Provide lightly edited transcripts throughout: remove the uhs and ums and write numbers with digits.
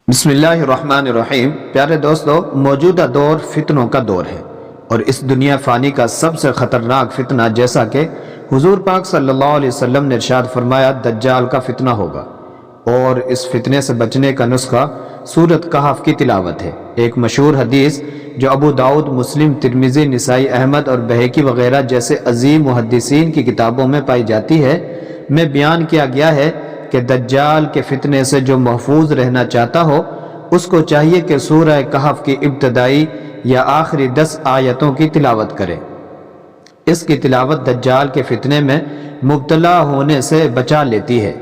بسم اللہ الرحمن الرحیم۔ پیارے دوستو، موجودہ دور فتنوں کا دور ہے، اور اس دنیا فانی کا سب سے خطرناک فتنہ، جیسا کہ حضور پاک صلی اللہ علیہ وسلم نے ارشاد فرمایا، دجال کا فتنہ ہوگا۔ اور اس فتنے سے بچنے کا نسخہ سورۃ کہف کی تلاوت ہے۔ ایک مشہور حدیث جو ابو داؤد، مسلم، ترمذی، نسائی، احمد اور بہقی وغیرہ جیسے عظیم محدثین کی کتابوں میں پائی جاتی ہے، میں بیان کیا گیا ہے کہ دجال کے فتنے سے جو محفوظ رہنا چاہتا ہو، اس کو چاہیے کہ سورہ کہف کی ابتدائی یا آخری 10 آیتوں کی تلاوت کرے۔ اس کی تلاوت دجال کے فتنے میں مبتلا ہونے سے بچا لیتی ہے۔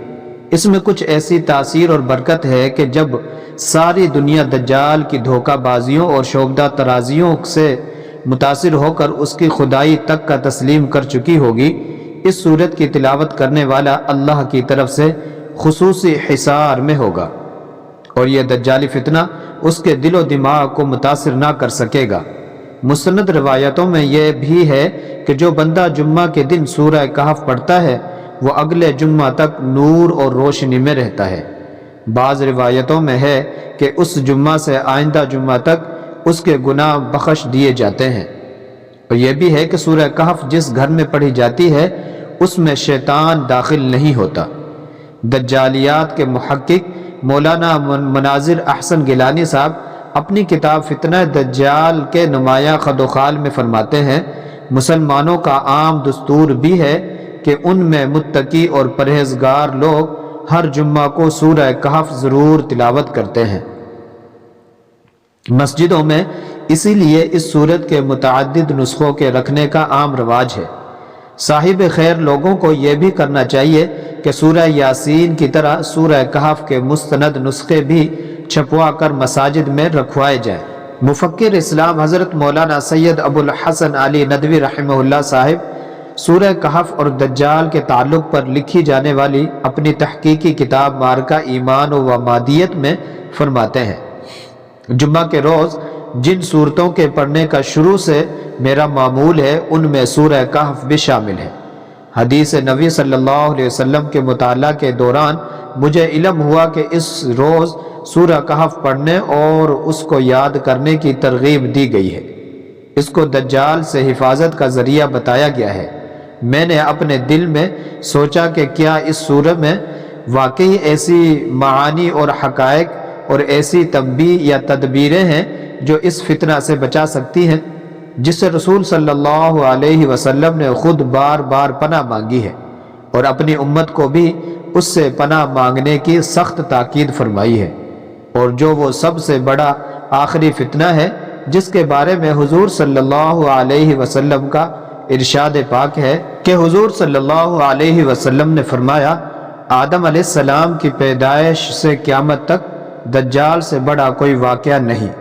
اس میں کچھ ایسی تاثیر اور برکت ہے کہ جب ساری دنیا دجال کی دھوکہ بازیوں اور شعبدہ ترازیوں سے متاثر ہو کر اس کی خدائی تک کا تسلیم کر چکی ہوگی، اس سورت کی تلاوت کرنے والا اللہ کی طرف سے خصوصی حصار میں ہوگا، اور یہ دجالی فتنہ اس کے دل و دماغ کو متاثر نہ کر سکے گا۔ مستند روایتوں میں یہ بھی ہے کہ جو بندہ جمعہ کے دن سورہ کہف پڑھتا ہے، وہ اگلے جمعہ تک نور اور روشنی میں رہتا ہے۔ بعض روایتوں میں ہے کہ اس جمعہ سے آئندہ جمعہ تک اس کے گناہ بخش دیے جاتے ہیں۔ اور یہ بھی ہے کہ سورہ کہف جس گھر میں پڑھی جاتی ہے، اس میں شیطان داخل نہیں ہوتا۔ دجالیات کے محقق مولانا مناظر احسن گیلانی صاحب اپنی کتاب فتنہ دجال کے نمایاں خد و خال میں فرماتے ہیں، مسلمانوں کا عام دستور بھی ہے کہ ان میں متقی اور پرہیزگار لوگ ہر جمعہ کو سورہ کہف ضرور تلاوت کرتے ہیں۔ مسجدوں میں اسی لیے اس سورت کے متعدد نسخوں کے رکھنے کا عام رواج ہے۔ صاحب خیر لوگوں کو یہ بھی کرنا چاہیے کہ سورہ یاسین کی طرح سورہ کہف کے مستند نسخے بھی چھپوا کر مساجد میں رکھوائے جائیں۔ مفکر اسلام حضرت مولانا سید ابو الحسن علی ندوی رحمہ اللہ صاحب سورہ کہف اور دجال کے تعلق پر لکھی جانے والی اپنی تحقیقی کتاب مارکہ ایمان و مادیت میں فرماتے ہیں، جمعہ کے روز جن صورتوں کے پڑھنے کا شروع سے میرا معمول ہے، ان میں سورہ کہف بھی شامل ہے۔ حدیث نبی صلی اللہ علیہ وسلم کے مطالعہ کے دوران مجھے علم ہوا کہ اس روز سورہ کہف پڑھنے اور اس کو یاد کرنے کی ترغیب دی گئی ہے۔ اس کو دجال سے حفاظت کا ذریعہ بتایا گیا ہے۔ میں نے اپنے دل میں سوچا کہ کیا اس سورہ میں واقعی ایسی معانی اور حقائق اور ایسی تنبیہ یا تدبیریں ہیں جو اس فتنہ سے بچا سکتی ہیں، جس سے رسول صلی اللہ علیہ وسلم نے خود بار بار پناہ مانگی ہے، اور اپنی امت کو بھی اس سے پناہ مانگنے کی سخت تاکید فرمائی ہے، اور جو وہ سب سے بڑا آخری فتنہ ہے جس کے بارے میں حضور صلی اللہ علیہ وسلم کا ارشاد پاک ہے کہ حضور صلی اللہ علیہ وسلم نے فرمایا، آدم علیہ السلام کی پیدائش سے قیامت تک دجال سے بڑا کوئی واقعہ نہیں۔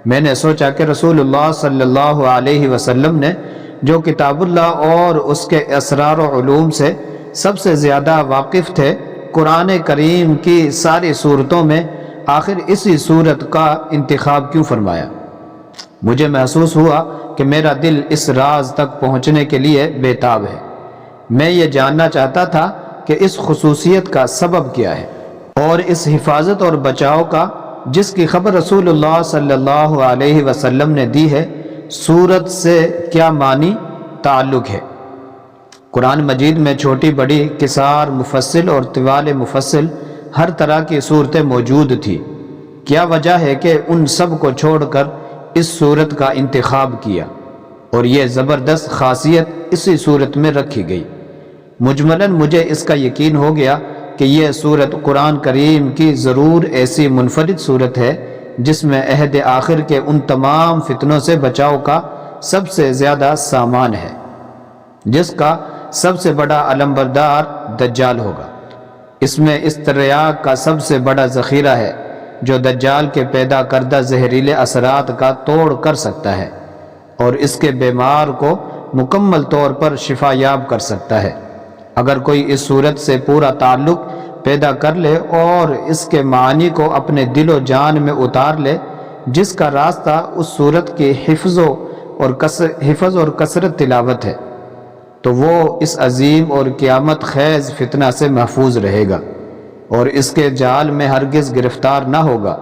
میں نے سوچا کہ رسول اللہ صلی اللہ علیہ وسلم نے جو کتاب اللہ اور اس کے اسرار و علوم سے سب سے زیادہ واقف تھے، قرآن کریم کی ساری صورتوں میں آخر اسی صورت کا انتخاب کیوں فرمایا؟ مجھے محسوس ہوا کہ میرا دل اس راز تک پہنچنے کے لیے بےتاب ہے۔ میں یہ جاننا چاہتا تھا کہ اس خصوصیت کا سبب کیا ہے، اور اس حفاظت اور بچاؤ کا جس کی خبر رسول اللہ صلی اللہ علیہ وسلم نے دی ہے، سورت سے کیا معنی تعلق ہے۔ قرآن مجید میں چھوٹی بڑی، قصار مفصل اور طوال مفصل ہر طرح کی صورتیں موجود تھی۔ کیا وجہ ہے کہ ان سب کو چھوڑ کر اس صورت کا انتخاب کیا، اور یہ زبردست خاصیت اسی صورت میں رکھی گئی؟ مجملاً مجھے اس کا یقین ہو گیا کہ یہ صورت قرآن کریم کی ضرور ایسی منفرد صورت ہے جس میں عہد آخر کے ان تمام فتنوں سے بچاؤ کا سب سے زیادہ سامان ہے، جس کا سب سے بڑا علمبردار دجال ہوگا۔ اس میں اس تریاق کا سب سے بڑا ذخیرہ ہے جو دجال کے پیدا کردہ زہریلے اثرات کا توڑ کر سکتا ہے، اور اس کے بیمار کو مکمل طور پر شفا یاب کر سکتا ہے۔ اگر کوئی اس صورت سے پورا تعلق پیدا کر لے اور اس کے معانی کو اپنے دل و جان میں اتار لے، جس کا راستہ اس صورت کی حفظ اور کثرت تلاوت ہے، تو وہ اس عظیم اور قیامت خیز فتنہ سے محفوظ رہے گا، اور اس کے جال میں ہرگز گرفتار نہ ہوگا،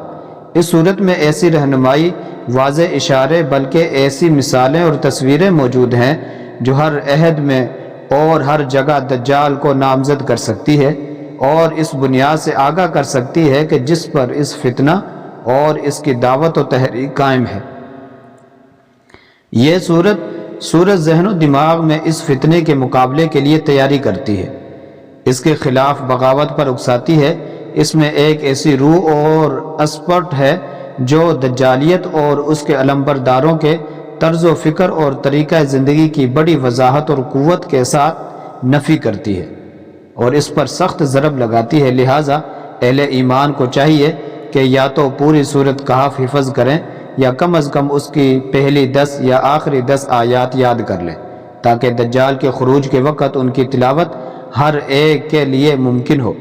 اس صورت میں ایسی رہنمائی، واضح اشارے بلکہ ایسی مثالیں اور تصویریں موجود ہیں جو ہر عہد میں اور ہر جگہ دجال کو نامزد کر سکتی ہے اور اس بنیاد سے آگاہ کر سکتی ہے کہ جس پر اس فتنہ اور اس کی دعوت و تحریک قائم ہے۔ یہ صورت ذہن و دماغ میں اس فتنے کے مقابلے کے لیے تیاری کرتی ہے، اس کے خلاف بغاوت پر اکساتی ہے۔ اس میں ایک ایسی روح اور اسپرٹ ہے جو دجالیت اور اس کے علمبرداروں کے طرز و فکر اور طریقہ زندگی کی بڑی وضاحت اور قوت کے ساتھ نفی کرتی ہے اور اس پر سخت ضرب لگاتی ہے۔ لہٰذا اہل ایمان کو چاہیے کہ یا تو پوری سورۃ کہف حفظ کریں یا کم از کم اس کی پہلی 10 یا آخری 10 آیات یاد کر لیں تاکہ دجال کے خروج کے وقت ان کی تلاوت ہر ایک کے لیے ممکن ہو۔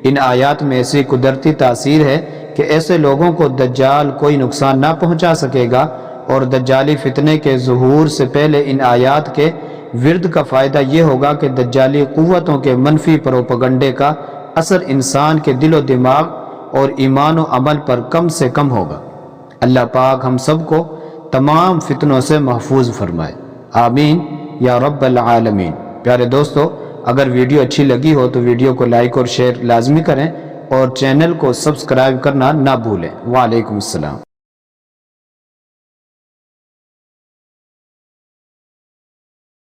ان آیات میں ایسی قدرتی تاثیر ہے کہ ایسے لوگوں کو دجال کوئی نقصان نہ پہنچا سکے گا، اور دجالی فتنے کے ظہور سے پہلے ان آیات کے ورد کا فائدہ یہ ہوگا کہ دجالی قوتوں کے منفی پروپیگنڈے کا اثر انسان کے دل و دماغ اور ایمان و عمل پر کم سے کم ہوگا۔ اللہ پاک ہم سب کو تمام فتنوں سے محفوظ فرمائے، آمین یا رب العالمین۔ پیارے دوستو، اگر ویڈیو اچھی لگی ہو تو ویڈیو کو لائک اور شیئر لازمی کریں اور چینل کو سبسکرائب کرنا نہ بھولیں۔ وعلیکم السلام۔